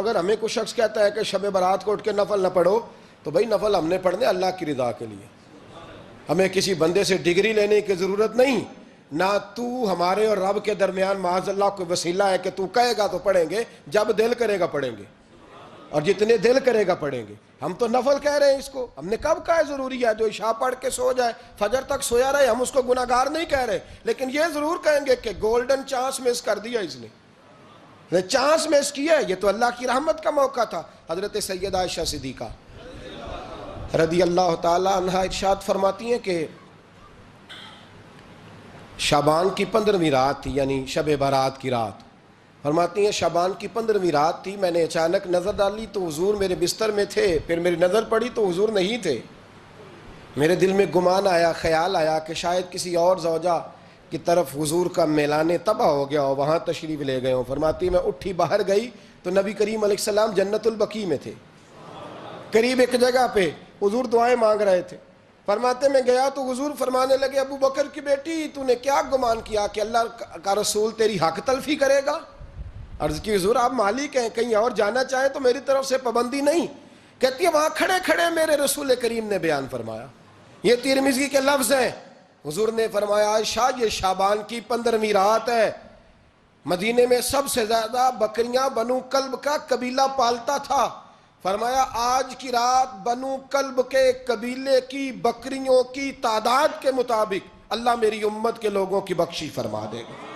اگر ہمیں کوئی شخص کہتا ہے کہ شب برات کو اٹھ کے نفل نہ پڑھو، تو بھائی نفل ہم نے پڑھنے اللہ کی رضا کے لیے، ہمیں کسی بندے سے ڈگری لینے کی ضرورت نہیں، نہ تو ہمارے اور رب کے درمیان معاذ اللہ کوئی وسیلہ ہے کہ تو کہے گا تو پڑھیں گے، جب دل کرے گا پڑھیں گے، اور جتنے دل کرے گا پڑھیں گے۔ ہم تو نفل کہہ رہے ہیں اس کو، ہم نے کب کہا ہے ضروری ہے جو عشاء پڑھ کے سو جائے فجر تک سویا رہے، ہم اس کو گناہگار نہیں کہہ رہے، لیکن یہ ضرور کہیں گے کہ گولڈن چانس مس کر دیا اس نے چانس مس کیا ہے، یہ تو اللہ کی رحمت کا موقع تھا۔ حضرت سیدہ عائشہ صدیقہ رضی اللہ تعالی عنہ ارشاد فرماتی ہیں کہ شعبان کی 15ویں رات تھی، یعنی شب برات کی رات، فرماتی ہیں شعبان کی 15ویں رات تھی، میں نے اچانک نظر ڈالی تو حضور میرے بستر میں تھے، پھر میری نظر پڑی تو حضور نہیں تھے، میرے دل میں گمان آیا، خیال آیا کہ شاید کسی اور زوجہ کی طرف حضور کا میلان تباہ ہو گیا ہو، وہاں تشریف لے گئے ہوں۔ فرماتی میں اٹھی باہر گئی تو نبی کریم علیہ السلام جنت البقیع میں تھے، قریب ایک جگہ پہ حضور دعائیں مانگ رہے تھے۔ فرماتے میں گیا تو حضور فرمانے لگے ابو بکر کی بیٹی تو نے کیا گمان کیا کہ اللہ کا رسول تیری حق تلفی کرے گا؟ عرض کی حضور آپ مالک ہیں، کہیں اور جانا چاہیں تو میری طرف سے پابندی نہیں۔ کہتی ہے وہاں کھڑے کھڑے میرے رسول کریم نے بیان فرمایا، یہ ترمذی کے لفظ ہیں، حضور نے فرمایا عائشہ یہ شعبان کی 15ویں رات ہے، مدینے میں سب سے زیادہ بکریاں بنو کلب کا قبیلہ پالتا تھا، فرمایا آج کی رات بنو کلب کے قبیلے کی بکریوں کی تعداد کے مطابق اللہ میری امت کے لوگوں کی بخشی فرما دے گا۔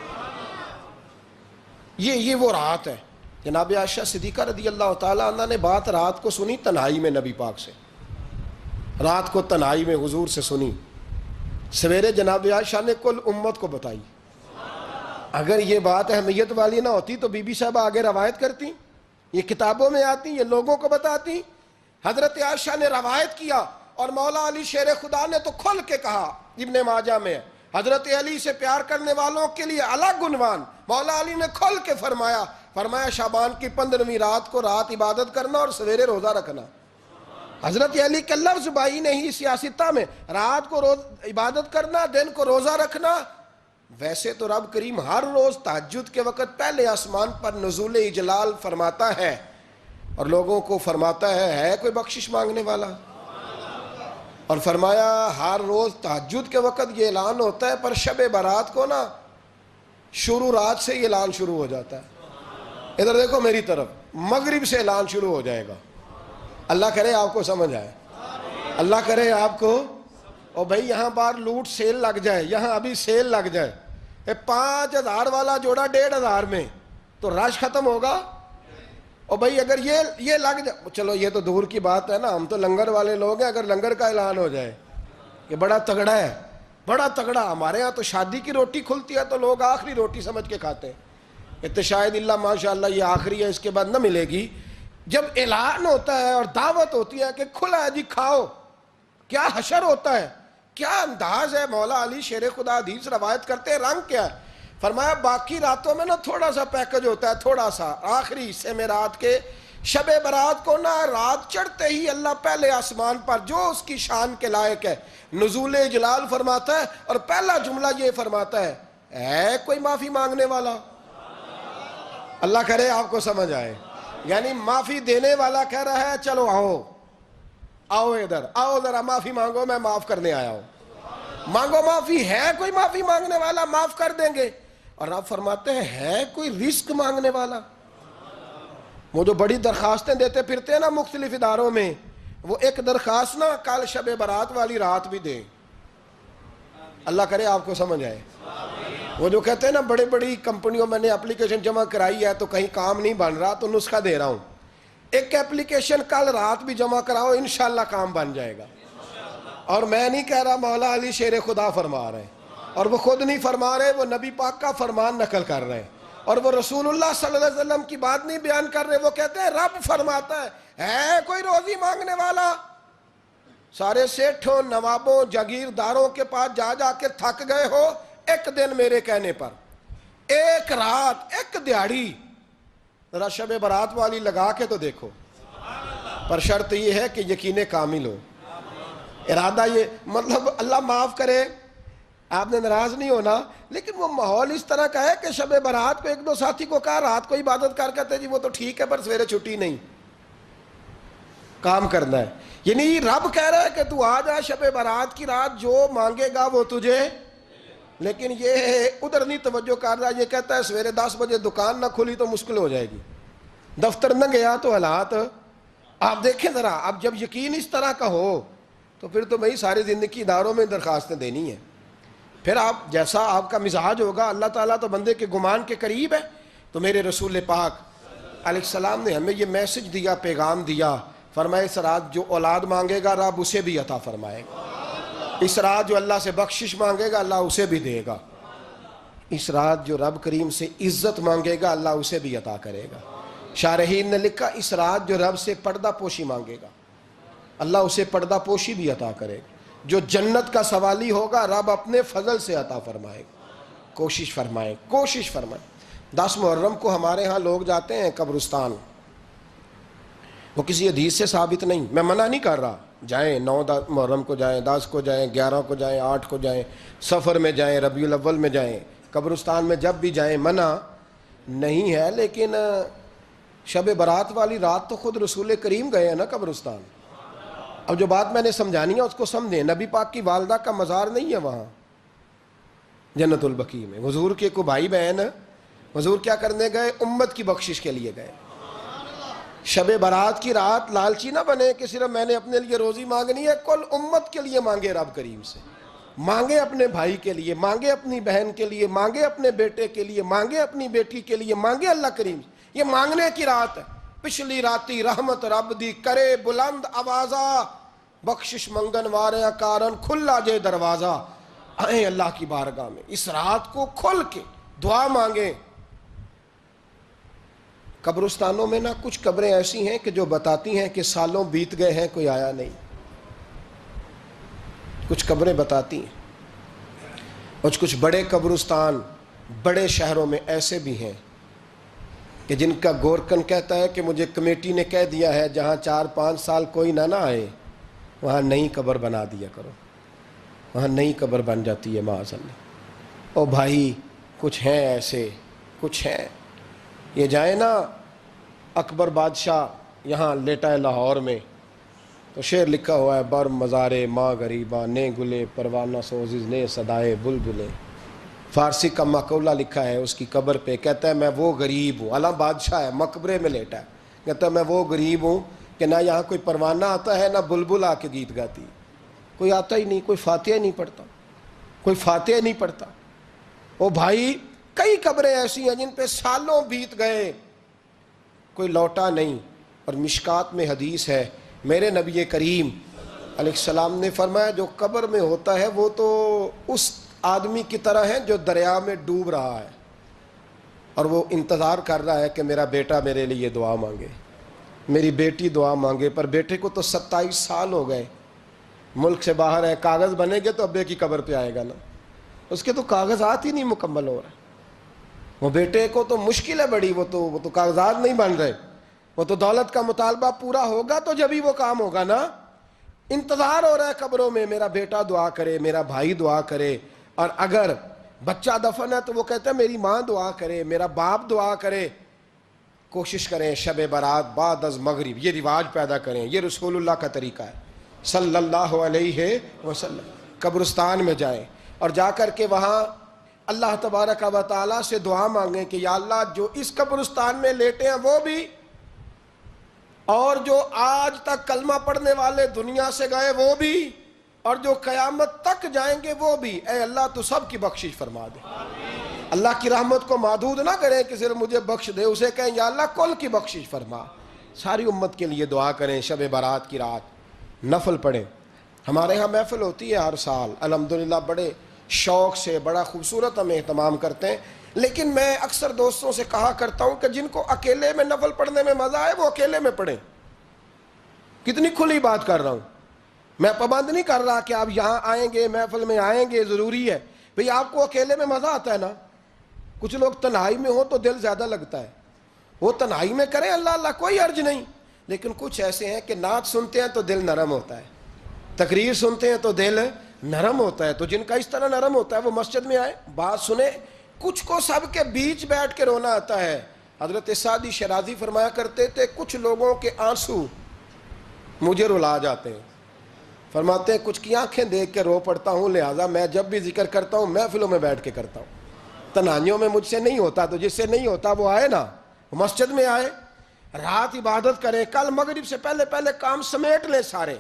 یہ وہ رات ہے۔ جناب عائشہ صدیقہ رضی اللہ تعالیٰ عنہ نے بات رات کو سنی تنہائی میں نبی پاک سے، رات کو تنہائی میں حضور سے سنی، سویرے جناب عائشہ نے کل امت کو بتائی۔ اگر یہ بات اہمیت والی نہ ہوتی تو بی بی صاحبہ آگے روایت کرتی، یہ کتابوں میں آتی، یہ لوگوں کو بتاتی۔ حضرت عائشہ نے روایت کیا اور مولا علی شیر خدا نے تو کھل کے کہا، ابن ماجہ میں حضرت علی سے پیار کرنے والوں کے لیے الگ عنوان، مولا علی نے کھل کے فرمایا شعبان کی 15ویں رات کو رات عبادت کرنا اور سویرے روزہ رکھنا۔ حضرت علی کے لفظ بائی نہیں سیاستہ میں، رات کو عبادت کرنا، دن کو روزہ رکھنا۔ ویسے تو رب کریم ہر روز تہجد کے وقت پہلے آسمان پر نزول اجلال فرماتا ہے اور لوگوں کو فرماتا ہے کوئی بخشش مانگنے والا؟ اور فرمایا ہر روز تہجد کے وقت یہ اعلان ہوتا ہے، پر شب برات کو نا شروع رات سے یہ اعلان شروع ہو جاتا ہے۔ ادھر دیکھو میری طرف، مغرب سے اعلان شروع ہو جائے گا۔ اللہ کرے آپ کو سمجھ آئے، اللہ کرے آپ کو۔ اور بھائی یہاں باہر لوٹ سیل لگ جائے، یہاں ابھی سیل لگ جائے، 5000 والا جوڑا 1500 میں، تو رش ختم ہوگا؟ اور بھائی اگر یہ لگ جائے، چلو یہ تو دور کی بات ہے نا، ہم تو لنگر والے لوگ ہیں، اگر لنگر کا اعلان ہو جائے کہ بڑا تگڑا ہے، بڑا تگڑا، ہمارے ہاں تو شادی کی روٹی کھلتی ہے تو لوگ آخری روٹی سمجھ کے کھاتے ہیں، تو شاید اللہ ماشاءاللہ یہ آخری ہے، اس کے بعد نہ ملے گی۔ جب اعلان ہوتا ہے اور دعوت ہوتی ہے کہ کھلا ہے جی کھاؤ، کیا حشر ہوتا ہے، کیا انداز ہے۔ مولا علی شیر خدا حدیث روایت کرتے ہیں، رنگ کیا ہے؟ فرمایا باقی راتوں میں نا تھوڑا سا پیکج ہوتا ہے، تھوڑا سا، آخری حصے میں رات کے شب برات کو نا رات چڑھتے ہی اللہ پہلے آسمان پر جو اس کی شان کے لائق ہے نزول جلال فرماتا ہے، اور پہلا جملہ یہ فرماتا ہے کوئی معافی مانگنے والا؟ اللہ کرے آپ کو سمجھ آئے، یعنی معافی دینے والا کہہ رہا ہے چلو آؤ ادھر، آؤ ذرا معافی مانگو، میں معاف کرنے آیا ہوں، مانگو معافی، ہے کوئی معافی مانگنے والا؟ معاف کر دیں گے۔ اور آپ فرماتے ہیں ہے کوئی رزق مانگنے والا؟ وہ جو بڑی درخواستیں دیتے پھرتے ہیں نا مختلف اداروں میں، وہ ایک درخواست نا کل شب برات والی رات بھی دیں۔ اللہ کرے آپ کو سمجھ آئے۔ وہ جو کہتے ہیں نا بڑی بڑی کمپنیوں میں نے اپلیکیشن جمع کرائی ہے تو کہیں کام نہیں بن رہا تو نسخہ دے رہا ہوں، ایک اپلیکیشن کل رات بھی جمع کراؤ انشاءاللہ کام بن جائے گا۔ اور میں نہیں کہہ رہا، مولا علی شیر خدا فرما رہے ہیں، اور وہ خود نہیں فرما رہے، وہ نبی پاک کا فرمان نقل کر رہے ہیں، اور وہ رسول اللہ صلی اللہ علیہ وسلم کی بات نہیں بیان کر رہے، وہ کہتے ہیں رب فرماتا ہے کوئی روزی مانگنے والا؟ سارے سیٹھوں، نوابوں، جاگیرداروں کے پاس جا جا کے تھک گئے ہو، ایک دن میرے کہنے پر، ایک رات، ایک دیہڑی ذرا شب برات والی لگا کے تو دیکھو، پر شرط یہ ہے کہ یقین کامل ہو، ارادہ یہ، مطلب اللہ معاف کرے، آپ نے ناراض نہیں ہونا، لیکن وہ ماحول اس طرح کا ہے کہ شب برات کو ایک دو ساتھی کو کہا رات کو عبادت کر کہتے جی وہ تو ٹھیک ہے پر سویرے چھٹی نہیں، کام کرنا ہے. یعنی رب کہہ رہا ہے کہ تو آ جا شب برات کی رات، جو مانگے گا وہ تجھے، لیکن یہ ادھر نہیں توجہ کر رہا. یہ کہتا ہے سویرے 10 بجے دکان نہ کھلی تو مشکل ہو جائے گی، دفتر نہ گیا تو حالات. آپ دیکھیں ذرا، اب جب یقین اس طرح کا ہو تو پھر تو میں ساری زندگی اداروں میں درخواستیں دینی ہیں. پھر آپ جیسا آپ کا مزاج ہوگا، اللہ تعالیٰ تو بندے کے گمان کے قریب ہے. تو میرے رسول پاک علیہ السلام نے ہمیں یہ میسج دیا، پیغام دیا، فرمائے اس رات جو اولاد مانگے گا رب اسے بھی عطا فرمائے گا. اس رات جو اللہ سے بخشش مانگے گا اللہ اسے بھی دے گا. اس رات جو رب کریم سے عزت مانگے گا اللہ اسے بھی عطا کرے گا. شارحین نے لکھا اس رات جو رب سے پردہ پوشی مانگے گا اللہ اسے پردہ پوشی بھی عطا کرے گا. جو جنت کا سوالی ہوگا رب اپنے فضل سے عطا فرمائے گا. کوشش فرمائے. 10 محرم کو ہمارے ہاں لوگ جاتے ہیں قبرستان، وہ کسی حدیث سے ثابت نہیں، میں منع نہیں کر رہا، جائیں 9 محرم کو جائیں، 10 کو جائیں، 11 کو جائیں، 8 کو جائیں، سفر میں جائیں، ربیع الاول میں جائیں، قبرستان میں جب بھی جائیں منع نہیں ہے. لیکن شب برات والی رات تو خود رسول کریم گئے ہیں نا قبرستان. اب جو بات میں نے سمجھانی ہے اس کو سمجھیں. نبی پاک کی والدہ کا مزار نہیں ہے وہاں جنت البقیع میں. حضور کے کو بھائی بہن، حضور کیا کرنے گئے؟ امت کی بخشش کے لیے گئے. شب برات کی رات لالچی نہ بنے کہ صرف میں نے اپنے لیے روزی مانگنی ہے، کل امت کے لیے مانگے رب کریم سے. مانگے اپنے بھائی کے لیے، مانگے اپنی بہن کے لیے، مانگے اپنے بیٹے کے لیے، مانگے اپنی بیٹی کے لیے، مانگے اللہ کریم سے. یہ مانگنے کی رات ہے. پچھلی راتی رحمت رب دی کرے بلند آوازہ، بخشش منگن واریاں کارن کھلا جے دروازہ. آئیں اللہ کی بارگاہ میں اس رات کو کھل کے دعا مانگیں. قبرستانوں میں نہ کچھ قبریں ایسی ہیں کہ جو بتاتی ہیں کہ سالوں بیت گئے ہیں کوئی آیا نہیں. کچھ قبریں بتاتی ہیں. اور کچھ بڑے قبرستان بڑے شہروں میں ایسے بھی ہیں کہ جن کا گورکن کہتا ہے کہ مجھے کمیٹی نے کہہ دیا ہے جہاں 4-5 سال کوئی نہ آئے وہاں نئی قبر بنا دیا کرو. وہاں نئی قبر بن جاتی ہے معاذ اللہ. او بھائی کچھ ہیں ایسے، کچھ ہیں. یہ جائیں نا اکبر بادشاہ یہاں لیٹا ہے لاہور میں، تو شعر لکھا ہوا ہے بر مزارے ماں غریباں نے گلے پروانہ سوزز نے صدائے بلبلے. فارسی کا مقولہ لکھا ہے اس کی قبر پہ، کہتا ہے میں وہ غریب ہوں. اعلیٰ بادشاہ ہے مقبرے میں لیٹا ہے، کہتا ہے میں وہ غریب ہوں کہ نہ یہاں کوئی پروانہ آتا ہے نہ بلبل آ کے گیت گاتی. کوئی آتا ہی نہیں، کوئی فاتحہ نہیں پڑھتا، کوئی فاتحہ نہیں پڑھتا. او بھائی کئی قبریں ایسی ہیں جن پہ سالوں بیت گئے کوئی لوٹا نہیں. اور مشکات میں حدیث ہے میرے نبی کریم علیہ السلام نے فرمایا جو قبر میں ہوتا ہے وہ تو اس آدمی کی طرح ہے جو دریا میں ڈوب رہا ہے اور وہ انتظار کر رہا ہے کہ میرا بیٹا میرے لیے دعا مانگے، میری بیٹی دعا مانگے. پر بیٹے کو تو 27 سال ہو گئے، ملک سے باہر ہے. کاغذ بنے گے تو ابے کی قبر پہ آئے گا نا، اس کے تو کاغذات ہی نہیں مکمل ہو رہے. وہ بیٹے کو تو مشکل ہے بڑی، وہ تو کاغذات نہیں بن رہے. وہ تو دولت کا مطالبہ پورا ہوگا تو جب ہی وہ کام ہوگا نا. انتظار ہو رہا ہے قبروں میں میرا بیٹا دعا کرے، میرا بھائی دعا کرے. اور اگر بچہ دفن ہے تو وہ کہتا ہے میری ماں دعا کرے، میرا باپ دعا کرے. کوشش کریں شب برات بعد از مغرب یہ رواج پیدا کریں. یہ رسول اللہ کا طریقہ ہے صلی اللہ علیہ وسلم. قبرستان میں جائیں اور جا کر کے وہاں اللہ تبارک و تعالیٰ سے دعا مانگیں کہ یا اللہ جو اس قبرستان میں لیٹے ہیں وہ بھی، اور جو آج تک کلمہ پڑھنے والے دنیا سے گئے وہ بھی، اور جو قیامت تک جائیں گے وہ بھی. اے اللہ تو سب کی بخشش فرما دے. اللہ کی رحمت کو محدود نہ کریں کہ صرف مجھے بخش دے، اسے کہیں یا اللہ کل کی بخشش فرما. ساری امت کے لیے دعا کریں. شب برات کی رات نفل پڑھیں. ہمارے ہاں محفل ہوتی ہے ہر سال الحمدللہ، بڑے شوق سے بڑا خوبصورت ہم اہتمام کرتے ہیں. لیکن میں اکثر دوستوں سے کہا کرتا ہوں کہ جن کو اکیلے میں نفل پڑھنے میں مزہ آئے وہ اکیلے میں پڑھیں. کتنی کھلی بات کر رہا ہوں. میں پابند نہیں کر رہا کہ آپ یہاں آئیں گے محفل میں آئیں گے ضروری ہے. بھئی آپ کو اکیلے میں مزہ آتا ہے نا. کچھ لوگ تنہائی میں ہوں تو دل زیادہ لگتا ہے، وہ تنہائی میں کریں اللہ اللہ کوئی عرض نہیں. لیکن کچھ ایسے ہیں کہ نعت سنتے ہیں تو دل نرم ہوتا ہے، تقریر سنتے ہیں تو دل نرم ہوتا ہے. تو جن کا اس طرح نرم ہوتا ہے وہ مسجد میں آئے, بات سنیں. کچھ کو سب کے بیچ بیٹھ کے رونا آتا ہے. حضرت سعدی شرازی فرمایا کرتے تھے کچھ لوگوں کے آنسو مجھے رلا جاتے ہیں. فرماتے ہیں کچھ کی آنکھیں دیکھ کے رو پڑتا ہوں, لہٰذا میں جب بھی ذکر کرتا ہوں محفلوں میں بیٹھ کے کرتا ہوں. تنہائیوں میں مجھ سے نہیں ہوتا, تو جس سے نہیں ہوتا وہ آئے نا, مسجد میں آئے, رات عبادت کریں. کل مغرب سے پہلے پہلے کام سمیٹ لیں سارے,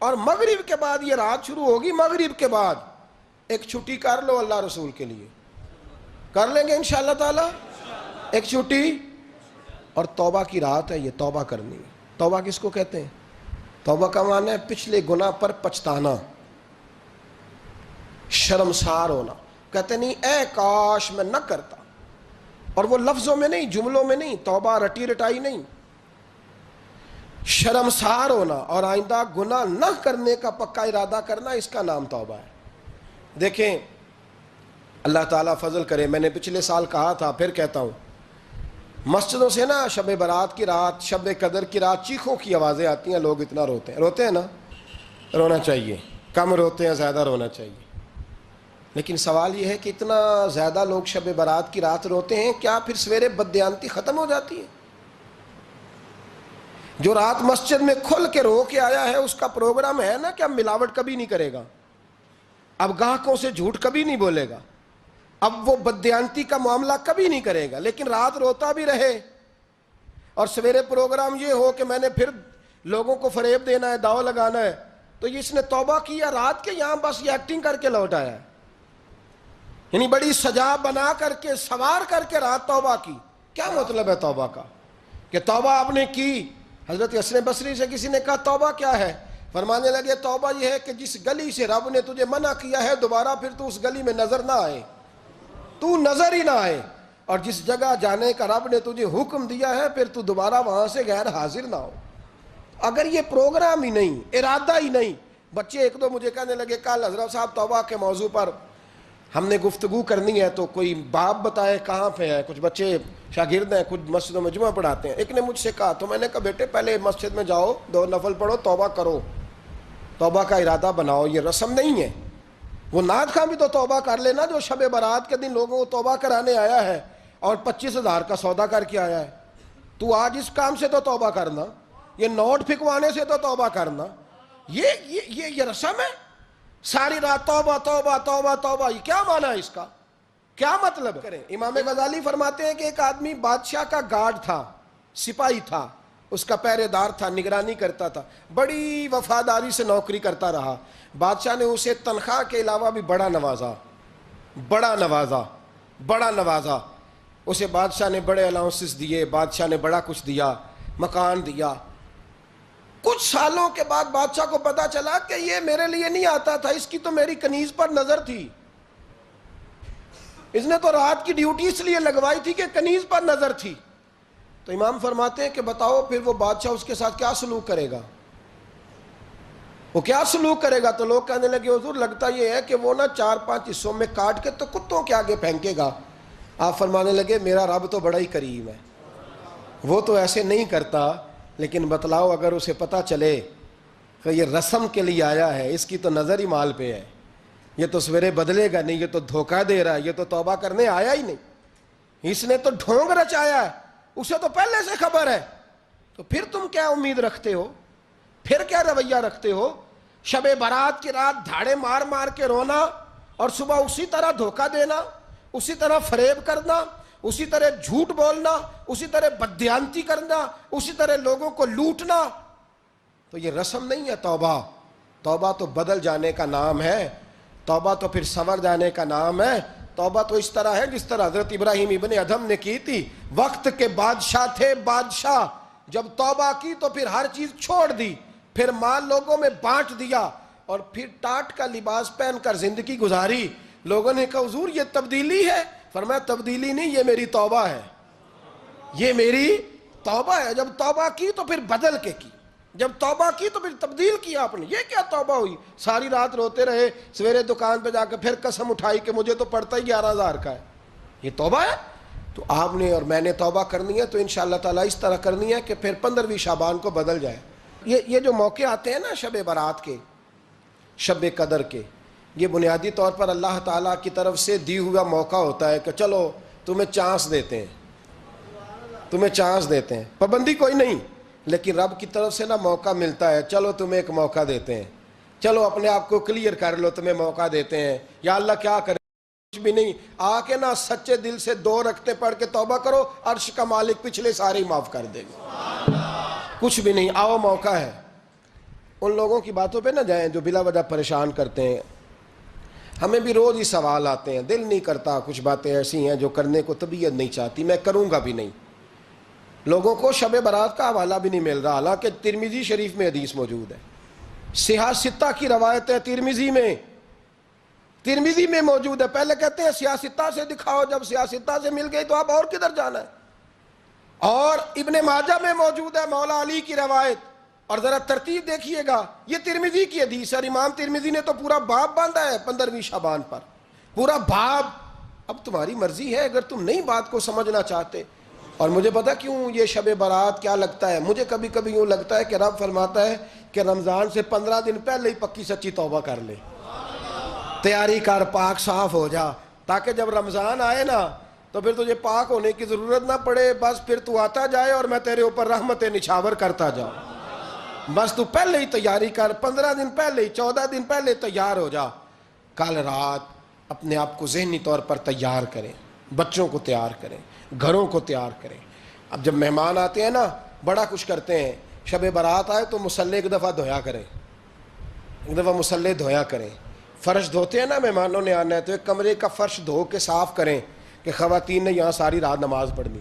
اور مغرب کے بعد یہ رات شروع ہوگی, مغرب کے بعد ایک چھٹی کر لو اللہ رسول کے لیے. کر لیں گے انشاءاللہ تعالی ایک چھٹی. اور توبہ کی رات ہے یہ, توبہ کرنی ہے. توبہ کس کو کہتے ہیں؟ توبہ کا معنی ہے پچھلے گناہ پر پچھتانا, شرمسار ہونا. کہتے نہیں اے کاش میں نہ کرتا, اور وہ لفظوں میں نہیں, جملوں میں نہیں, توبہ رٹی رٹائی نہیں. شرمسار ہونا اور آئندہ گناہ نہ کرنے کا پکا ارادہ کرنا, اس کا نام توبہ ہے. دیکھیں اللہ تعالیٰ فضل کرے, میں نے پچھلے سال کہا تھا پھر کہتا ہوں, مسجدوں سے نا شب برات کی رات, شب قدر کی رات چیخوں کی آوازیں آتی ہیں, لوگ اتنا روتے ہیں نا. رونا چاہیے, کم روتے ہیں زیادہ رونا چاہیے. لیکن سوال یہ ہے کہ اتنا زیادہ لوگ شب برات کی رات روتے ہیں, کیا پھر سویرے بددیانتی ختم ہو جاتی ہے؟ جو رات مسجد میں کھل کے رو کے آیا ہے اس کا پروگرام ہے نا کہ اب ملاوٹ کبھی نہیں کرے گا, اب گاہکوں سے جھوٹ کبھی نہیں بولے گا, اب وہ بددیانتی کا معاملہ کبھی نہیں کرے گا. لیکن رات روتا بھی رہے اور سویرے پروگرام یہ ہو کہ میں نے پھر لوگوں کو فریب دینا ہے, داؤ لگانا ہے, تو اس نے توبہ کیا رات کے, یہاں بس یہ ایکٹنگ کر کے لوٹ آیا ہے. یعنی بڑی سجا بنا کر کے سوار کر کے رات توبہ کی. کیا مطلب ہے توبہ کا؟ کہ توبہ آپ نے کی. حضرت حسن بصری سے کسی نے کہا توبہ کیا ہے؟ فرمانے لگے توبہ یہ ہے کہ جس گلی سے رب نے تجھے منع کیا ہے دوبارہ پھر تو اس گلی میں نظر نہ آئے, تو نظر ہی نہ آئے. اور جس جگہ جانے کا رب نے تجھے حکم دیا ہے پھر تو دوبارہ وہاں سے غیر حاضر نہ ہو. اگر یہ پروگرام ہی نہیں, ارادہ ہی نہیں. بچے ایک دو مجھے کہنے لگے کل حضرت صاحب توبہ کے موضوع پر ہم نے گفتگو کرنی ہے, تو کوئی باب بتائے کہاں پہ ہے. کچھ بچے شاگرد ہیں, کچھ مسجدوں میں جمعہ پڑھاتے ہیں. ایک نے مجھ سے کہا, تو میں نے کہا بیٹے پہلے مسجد میں جاؤ, 2 نفل پڑھو, توبہ کرو, توبہ کا ارادہ بناؤ. یہ رسم نہیں ہے. وہ نعت خواں بھی تو توبہ کر لینا جو شب برات کے دن لوگوں کو توبہ کرانے آیا ہے اور 25,000 کا سودا کر کے آیا ہے. تو آج اس کام سے تو توبہ کرنا, یہ نوٹ پھکوانے سے تو توبہ کرنا. یہ رسم ہے. ساری رات توبہ توبہ توبہ توبہ, یہ کیا معنی ہے اس کا؟ کیا مطلب کریں؟ امام غزالی فرماتے ہیں کہ ایک آدمی بادشاہ کا گارڈ تھا, سپاہی تھا, اس کا پہرے دار تھا, نگرانی کرتا تھا, بڑی وفاداری سے نوکری کرتا رہا. بادشاہ نے اسے تنخواہ کے علاوہ بھی بڑا نوازا. اسے بادشاہ نے بڑے الاؤنسز دیے, بادشاہ نے بڑا کچھ دیا, مکان دیا. کچھ سالوں کے بعد بادشاہ کو پتا چلا کہ یہ میرے لیے نہیں آتا تھا, اس کی تو میری کنیز پر نظر تھی, اس نے تو رات کی ڈیوٹی اس لیے لگوائی تھی کہ کنیز پر نظر تھی. تو امام فرماتے ہیں کہ بتاؤ پھر وہ بادشاہ اس کے ساتھ کیا سلوک کرے گا؟ وہ کیا سلوک کرے گا؟ تو لوگ کہنے لگے حضور لگتا یہ ہے کہ وہ نا 4-5 حصوں میں کاٹ کے تو کتوں کے آگے پھینکے گا. آپ فرمانے لگے میرا رب تو بڑا ہی کریم ہے, وہ تو ایسے نہیں کرتا. لیکن بتلاؤ اگر اسے پتا چلے کہ یہ رسم کے لیے آیا ہے, اس کی تو نظر ہی مال پہ ہے, یہ تو سویرے بدلے گا نہیں, یہ تو دھوکہ دے رہا ہے, یہ تو توبہ کرنے آیا ہی نہیں, اس نے تو ڈھونگ رچایا ہے, اسے تو پہلے سے خبر ہے. تو پھر تم کیا امید رکھتے ہو؟ پھر کیا رویہ رکھتے ہو؟ شب برات کی رات دھاڑے مار مار کے رونا اور صبح اسی طرح دھوکہ دینا, اسی طرح فریب کرنا, اسی طرح جھوٹ بولنا, اسی طرح بددیانتی کرنا, اسی طرح لوگوں کو لوٹنا. تو یہ رسم نہیں ہے توبہ. توبہ تو بدل جانے کا نام ہے, توبہ تو پھر سنور جانے کا نام ہے. توبہ تو اس طرح ہے جس طرح حضرت ابراہیم ابن ادھم نے کی تھی. وقت کے بادشاہ تھے, بادشاہ جب توبہ کی تو پھر ہر چیز چھوڑ دی, پھر مال لوگوں میں بانٹ دیا اور پھر ٹاٹ کا لباس پہن کر زندگی گزاری. لوگوں نے کہا حضور یہ تبدیلی ہے. فرمایا تبدیلی نہیں, یہ میری توبہ ہے, یہ میری توبہ ہے. جب توبہ کی تو پھر بدل کے کی, جب توبہ کی تو پھر تبدیل کیا آپ نے. یہ کیا توبہ ہوئی؟ ساری رات روتے رہے, سویرے دکان پہ جا کے پھر قسم اٹھائی کہ مجھے تو پڑتا ہی 11,000 کا ہے. یہ توبہ ہے؟ تو آپ نے اور میں نے توبہ کرنی ہے تو انشاءاللہ تعالیٰ اس طرح کرنی ہے کہ پھر 15ویں شعبان کو بدل جائے. یہ جو موقع آتے ہیں نا شب برات کے, شب قدر کے, یہ بنیادی طور پر اللہ تعالیٰ کی طرف سے دی ہوا موقع ہوتا ہے کہ چلو تمہیں چانس دیتے ہیں، تمہیں چانس دیتے ہیں، پابندی کوئی نہیں، لیکن رب کی طرف سے نا موقع ملتا ہے، چلو تمہیں ایک موقع دیتے ہیں، چلو اپنے آپ کو کلیئر کر لو، تمہیں موقع دیتے ہیں، یا اللہ کیا کرے، کچھ بھی نہیں، آ کے نا سچے دل سے 2 رکعتیں پڑھ کے توبہ کرو، عرش کا مالک پچھلے سارے ہی معاف کر دے گا، کچھ بھی نہیں، آؤ موقع ہے۔ ان لوگوں کی باتوں پہ نہ جائیں جو بلا وجہ پریشان کرتے ہیں، ہمیں بھی روز ہی سوال آتے ہیں، دل نہیں کرتا، کچھ باتیں ایسی ہیں جو کرنے کو طبیعت نہیں چاہتی، میں کروں گا بھی نہیں۔ لوگوں کو شب برات کا حوالہ بھی نہیں مل رہا، حالانکہ ترمذی شریف میں حدیث موجود ہے، صحاح ستہ کی روایت ہے، ترمذی میں موجود ہے۔ پہلے کہتے ہیں صحاح ستہ سے دکھاؤ، جب صحاح ستہ سے مل گئی تو اب اور کدھر جانا ہے؟ اور ابن ماجہ میں موجود ہے مولا علی کی روایت، اور ذرا ترتیب دیکھیے گا، یہ ترمذی کی حدیث ہے، اور امام ترمذی نے تو پورا باب باندھا ہے 15ویں شعبان پر، پورا باب۔ اب تمہاری مرضی ہے، اگر تم نئی بات کو سمجھنا چاہتے۔ اور مجھے پتا کیوں یہ شب برات کیا لگتا ہے، مجھے کبھی کبھی یوں لگتا ہے کہ رب فرماتا ہے کہ رمضان سے 15 دن پہلے ہی پکی سچی توبہ کر لے، تیاری کر، پاک صاف ہو جا، تاکہ جب رمضان آئے نا تو پھر تجھے پاک ہونے کی ضرورت نہ پڑے، بس پھر تو آتا جائے اور میں تیرے اوپر رحمتیں نچھاور کرتا جاؤں، بس تو پہلے ہی تیاری کر، 15 دن پہلے ہی، 14 دن پہلے تیار ہو جا۔ کل رات اپنے آپ کو ذہنی طور پر تیار کریں، بچوں کو تیار کریں، گھروں کو تیار کریں۔ اب جب مہمان آتے ہیں نا بڑا کچھ کرتے ہیں، شب برات آئے تو مصلے ایک دفعہ دھویا کریں، ایک دفعہ مصلے دھویا کریں۔ فرش دھوتے ہیں نا، مہمانوں نے آنا ہے تو ایک کمرے کا فرش دھو کے صاف کریں کہ خواتین نے یہاں ساری رات نماز پڑھنی،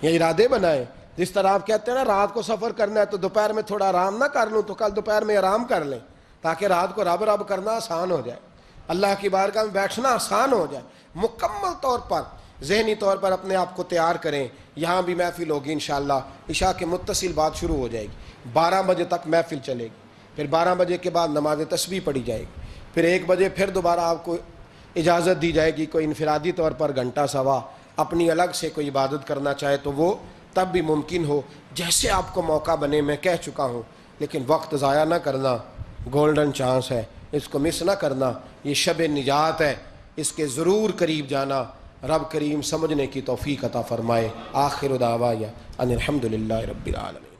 یہ ارادے بنائیں۔ جس طرح آپ کہتے ہیں نا رات کو سفر کرنا ہے تو دوپہر میں تھوڑا آرام نہ کر لوں تو کل دوپہر میں آرام کر لیں، تاکہ رات کو رب رب کرنا آسان ہو جائے، اللہ کی بارگاہ میں بیٹھنا آسان ہو جائے۔ مکمل طور پر ذہنی طور پر اپنے آپ کو تیار کریں۔ یہاں بھی محفل ہوگی انشاءاللہ، عشاء کے متصل بعد شروع ہو جائے گی، 12 بجے تک محفل چلے گی، پھر 12 بجے کے بعد نماز تسبیح پڑھی جائے گی، پھر 1 بجے پھر دوبارہ آپ کو اجازت دی جائے گی، کوئی انفرادی طور پر گھنٹہ سوا اپنی الگ سے کوئی عبادت کرنا چاہے تو وہ تب بھی ممکن ہو، جیسے آپ کو موقع بنے۔ میں کہہ چکا ہوں، لیکن وقت ضائع نہ کرنا، گولڈن چانس ہے، اس کو مس نہ کرنا، یہ شب نجات ہے، اس کے ضرور قریب جانا۔ رب کریم سمجھنے کی توفیق عطا فرمائے۔ آخر دعوایا ان الحمدللہ رب العالمین۔